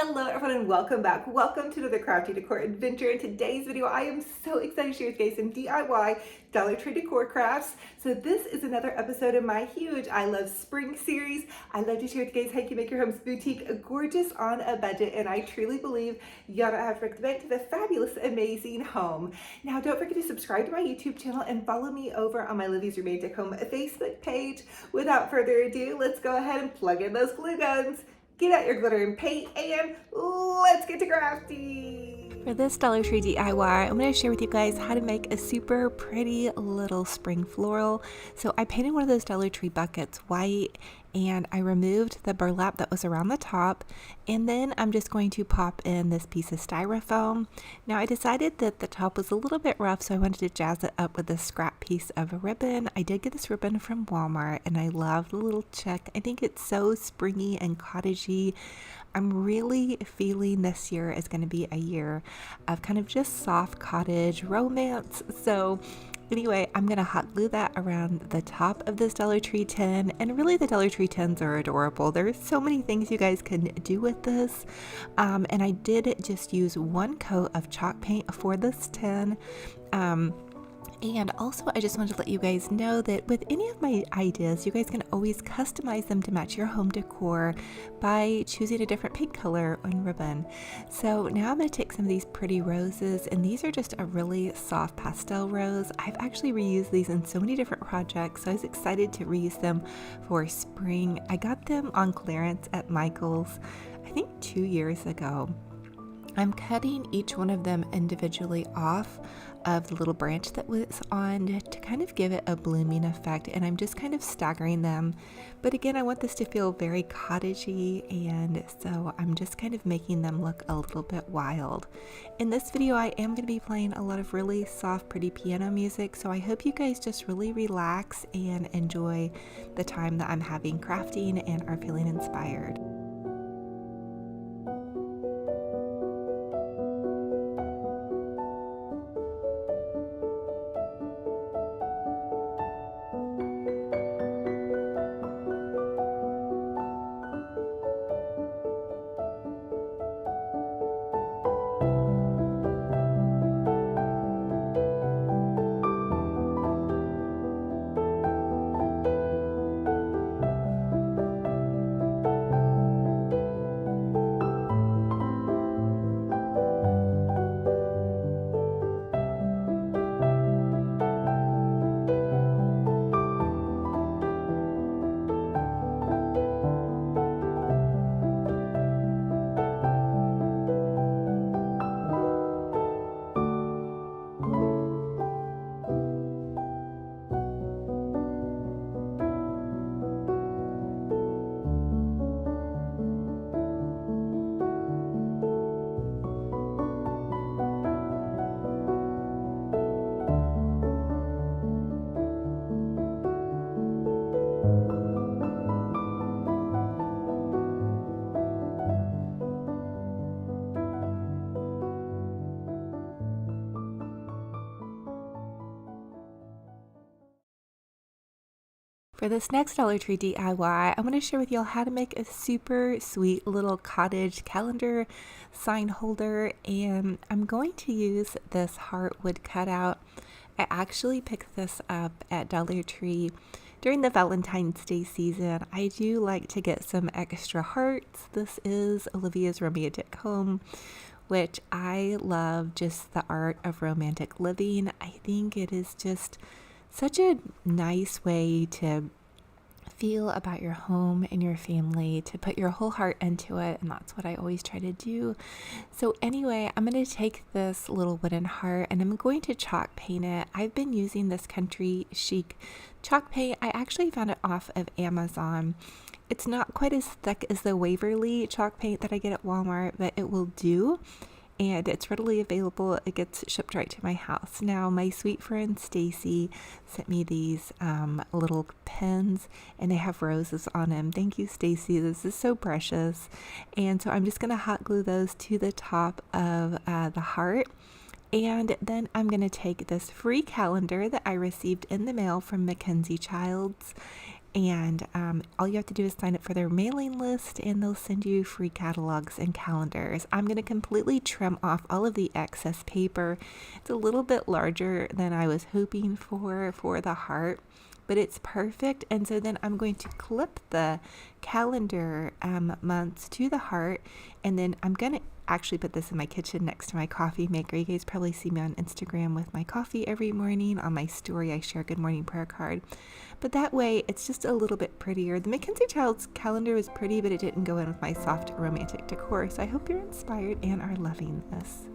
Hello everyone and welcome back. Welcome to another crafty decor adventure. In today's video, I am so excited to share with you guys some DIY Dollar Tree decor crafts. So this is another episode of my huge I Love Spring series. I love to share with you guys how you can make your home's boutique gorgeous on a budget, and I truly believe y'all don't have to break the bank to the fabulous, amazing home. Now don't forget to subscribe to my YouTube channel and follow me over on my Olivia's Romantic Home Facebook page. Without further ado, let's go ahead and plug in those glue guns. Get out your glitter and paint, and let's get to crafty! For this Dollar Tree DIY, I'm going to share with you guys how to make a super pretty little spring floral. So I painted one of those Dollar Tree buckets white, and I removed the burlap that was around the top, and then I'm just going to pop in this piece of styrofoam. Now I decided that the top was a little bit rough, so I wanted to jazz it up with a scrap piece of a ribbon. I did get this ribbon from Walmart, and I love the little check. I think it's so springy and cottagey. I'm really feeling this year is going to be a year of kind of just soft cottage romance. So anyway, I'm going to hot glue that around the top of this Dollar Tree tin. And really the Dollar Tree tins are adorable. There's so many things you guys can do with this. And I did just use one coat of chalk paint for this tin. And also, I just wanted to let you guys know that with any of my ideas, you guys can always customize them to match your home decor by choosing a different paint color on ribbon. So now I'm going to take some of these pretty roses, and these are just a really soft pastel rose. I've actually reused these in so many different projects, so I was excited to reuse them for spring. I got them on clearance at Michael's, I think 2 years ago. I'm cutting each one of them individually off of the little branch that was on to kind of give it a blooming effect, and I'm just kind of staggering them. But again, I want this to feel very cottagey, and so I'm just kind of making them look a little bit wild. In this video, I am going to be playing a lot of really soft, pretty piano music, so I hope you guys just really relax and enjoy the time that I'm having crafting and are feeling inspired. For this next Dollar Tree DIY, I'm going to share with y'all how to make a super sweet little cottage calendar sign holder, and I'm going to use this heartwood cutout. I actually picked this up at Dollar Tree during the Valentine's Day season. I do like to get some extra hearts. This is Olivia's Romantic Home, which I love just the art of romantic living. I think it is just such a nice way to feel about your home and your family, to put your whole heart into it, and that's what I always try to do. So anyway, I'm going to take this little wooden heart and I'm going to chalk paint it. I've been using this Country Chic chalk paint. I actually found it off of Amazon. It's not quite as thick as the Waverly chalk paint that I get at Walmart, but it will do. And it's readily available. It gets shipped right to my house. Now, my sweet friend Stacy sent me these little pins, and they have roses on them. Thank you, Stacy. This is so precious. And so I'm just going to hot glue those to the top of the heart. And then I'm going to take this free calendar that I received in the mail from Mackenzie Childs, And all you have to do is sign up for their mailing list, and they'll send you free catalogs and calendars. I'm going to completely trim off all of the excess paper. It's a little bit larger than I was hoping for the heart, but it's perfect. And so then I'm going to clip the calendar months to the heart, and then I'm going to actually put this in my kitchen next to my coffee maker. You guys probably see me on Instagram with my coffee every morning. On my story, I share a good morning prayer card. But that way, it's just a little bit prettier. The Mackenzie Child's calendar was pretty, but it didn't go in with my soft romantic decor. So I hope you're inspired and are loving this.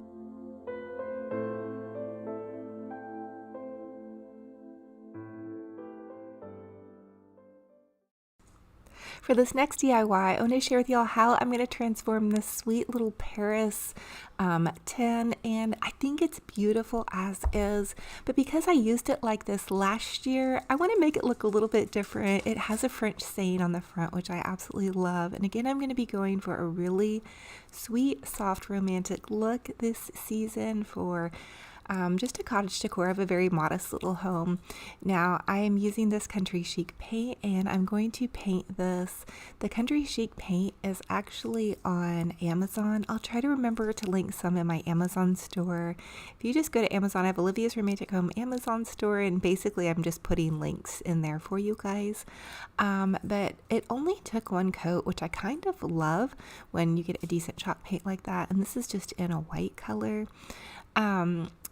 For this next DIY, I want to share with y'all how I'm going to transform this sweet little Paris tin, and I think it's beautiful as is, but because I used it like this last year, I want to make it look a little bit different. It has a French saying on the front, which I absolutely love, and again, I'm going to be going for a really sweet, soft, romantic look this season for just a cottage decor. I have a very modest little home. Now I am using this Country Chic paint, and I'm going to paint this. The Country Chic paint is actually on Amazon. I'll try to remember to link some in my Amazon store. If you just go to Amazon, I have Olivia's Romantic Home Amazon store, and basically I'm just putting links in there for you guys. But it only took one coat, which I kind of love when you get a decent chalk paint like that. And this is just in a white color.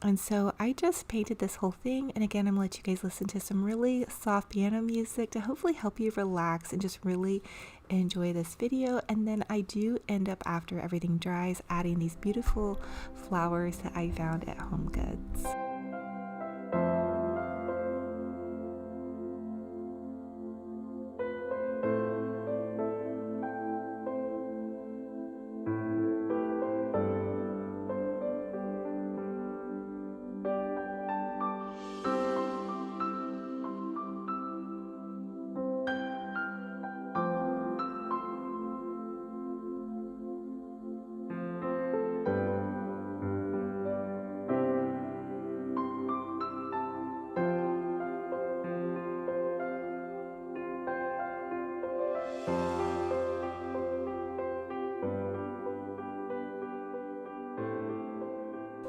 And so I just painted this whole thing, and again, I'm gonna let you guys listen to some really soft piano music to hopefully help you relax and just really enjoy this video. And then I do end up, after everything dries, adding these beautiful flowers that I found at Home Goods.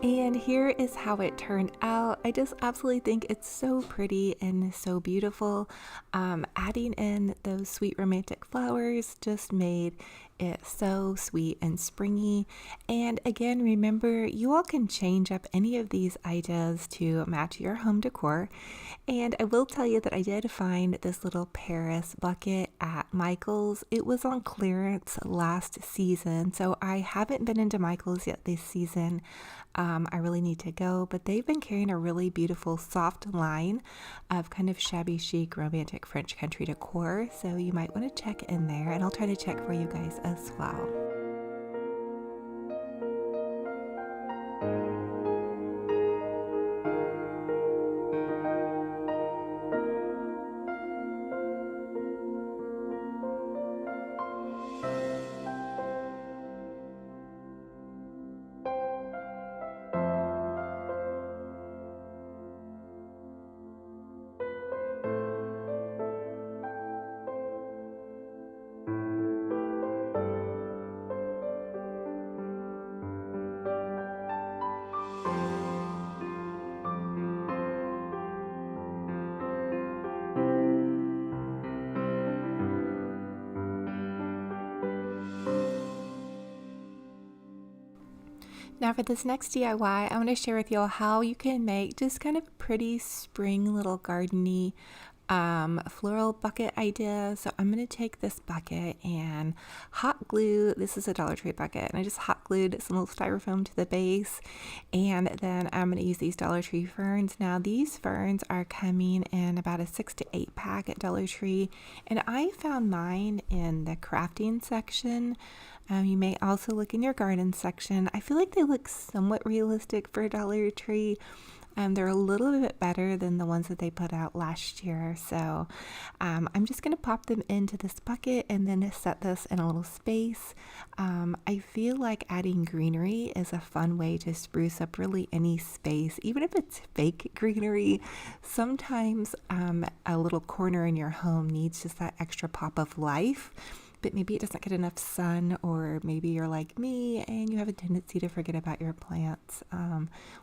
And here is how it turned out. I just absolutely think it's so pretty and so beautiful. Adding in those sweet romantic flowers just made it so sweet and springy. And again, remember, you all can change up any of these ideas to match your home decor. And I will tell you that I did find this little Paris bucket at Michael's. It was on clearance last season, so I haven't been into Michael's yet this season. I really need to go, but they've been carrying a really beautiful soft line of kind of shabby chic romantic French country decor, so you might want to check in there, and I'll try to check for you guys as well. Now for this next DIY, I want to share with y'all how you can make just kind of a pretty spring little gardeny floral bucket idea. So I'm going to take this bucket and hot glue. This is a Dollar Tree bucket, and I just hot glued some little styrofoam to the base, and then I'm going to use these Dollar Tree ferns. Now these ferns are coming in about a 6 to 8 pack at Dollar Tree, and I found mine in the crafting section. You may also look in your garden section. I feel like they look somewhat realistic for Dollar Tree. They're a little bit better than the ones that they put out last year. So I'm just going to pop them into this bucket and then set this in a little space. I feel like adding greenery is a fun way to spruce up really any space, even if it's fake greenery. Sometimes a little corner in your home needs just that extra pop of life, but maybe it doesn't get enough sun, or maybe you're like me and you have a tendency to forget about your plants,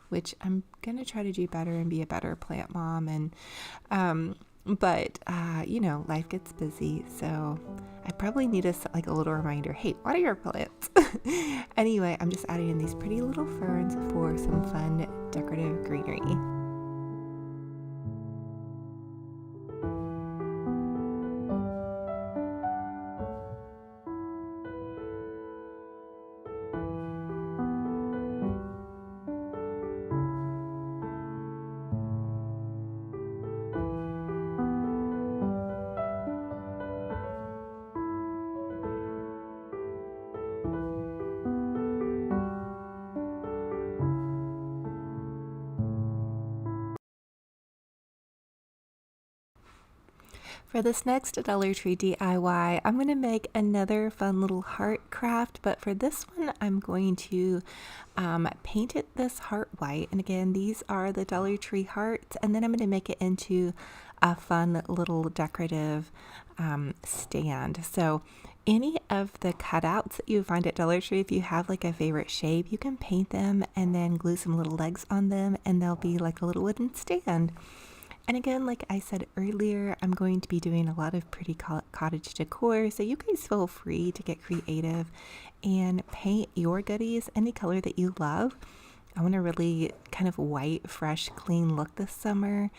which I'm going to try to do better and be a better plant mom. And but you know, life gets busy, so I probably need a little reminder, hey, water your plants. Anyway, I'm just adding in these pretty little ferns for some fun decorative greenery. For this next Dollar Tree DIY, I'm going to make another fun little heart craft, but for this one, I'm going to paint this heart white. And again, these are the Dollar Tree hearts, and then I'm going to make it into a fun little decorative stand. So any of the cutouts that you find at Dollar Tree, if you have like a favorite shape, you can paint them and then glue some little legs on them, and they'll be like a little wooden stand. And again, like I said earlier, I'm going to be doing a lot of pretty cottage decor, so you guys feel free to get creative and paint your goodies any color that you love. I want a really kind of white, fresh, clean look this summer,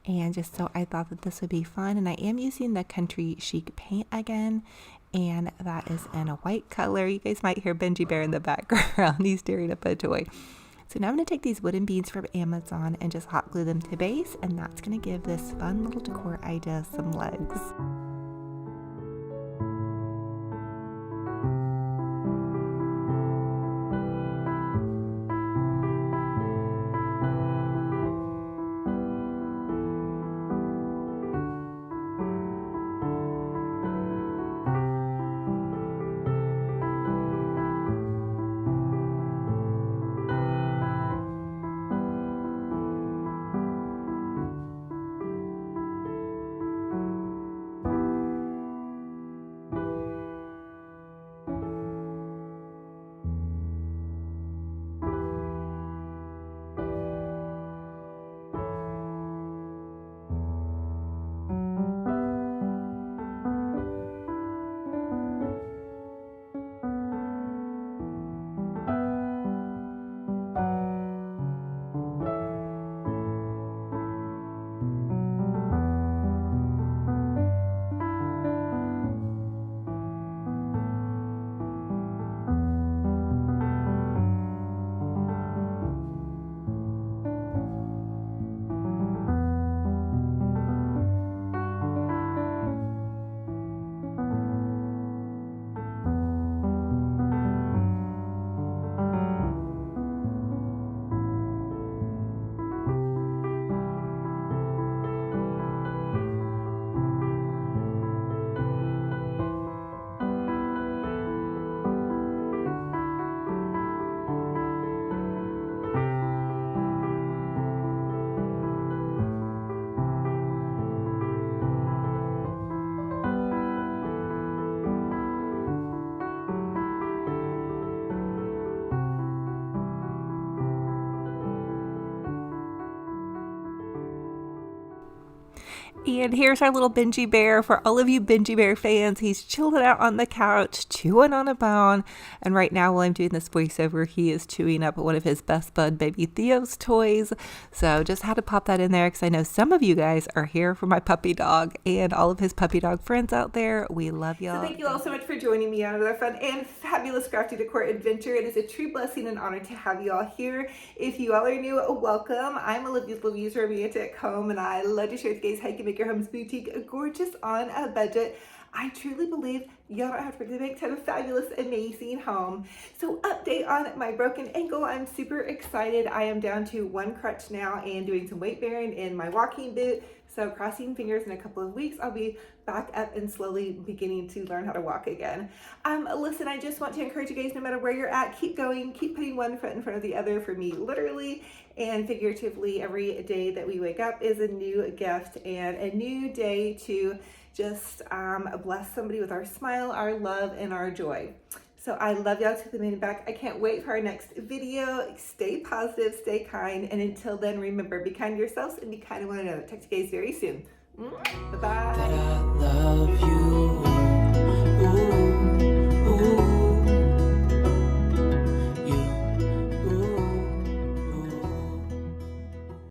and just so I thought that this would be fun. And I am using the Country Chic paint again, and that is in a white color. You guys might hear Benji Bear in the background. He's tearing up a toy. So now I'm going to take these wooden beads from Amazon and just hot glue them to base, and that's going to give this fun little decor idea some legs. And here's our little Benji Bear. For all of you Benji Bear fans, he's chilling out on the couch, chewing on a bone. And right now, while I'm doing this voiceover, he is chewing up one of his best bud, baby Theo's toys. So just had to pop that in there because I know some of you guys are here for my puppy dog and all of his puppy dog friends out there. We love y'all. So thank you all so much for joining me on another fun and fabulous crafty decor adventure. It is a true blessing and honor to have you all here. If you all are new, welcome. I'm Olivia's Romantic Home, and I love to share with you guys how you can make your home's boutique gorgeous on a budget. I truly believe y'all don't have to really make to have a fabulous, amazing home. So update update on my broken ankle. I'm super excited. I am down to one crutch now and doing some weight bearing in my walking boot. So crossing fingers, in a couple of weeks, I'll be back up and slowly beginning to learn how to walk again. Listen, I just want to encourage you guys, no matter where you're at, keep going, keep putting one foot in front of the other. For me, literally and figuratively, every day that we wake up is a new gift and a new day to just bless somebody with our smile, our love, and our joy. So I love y'all to the moon and back. I can't wait for our next video. Stay positive, stay kind, and until then, remember, be kind to yourselves and be kind to one another. Talk to you guys very soon. Bye-bye.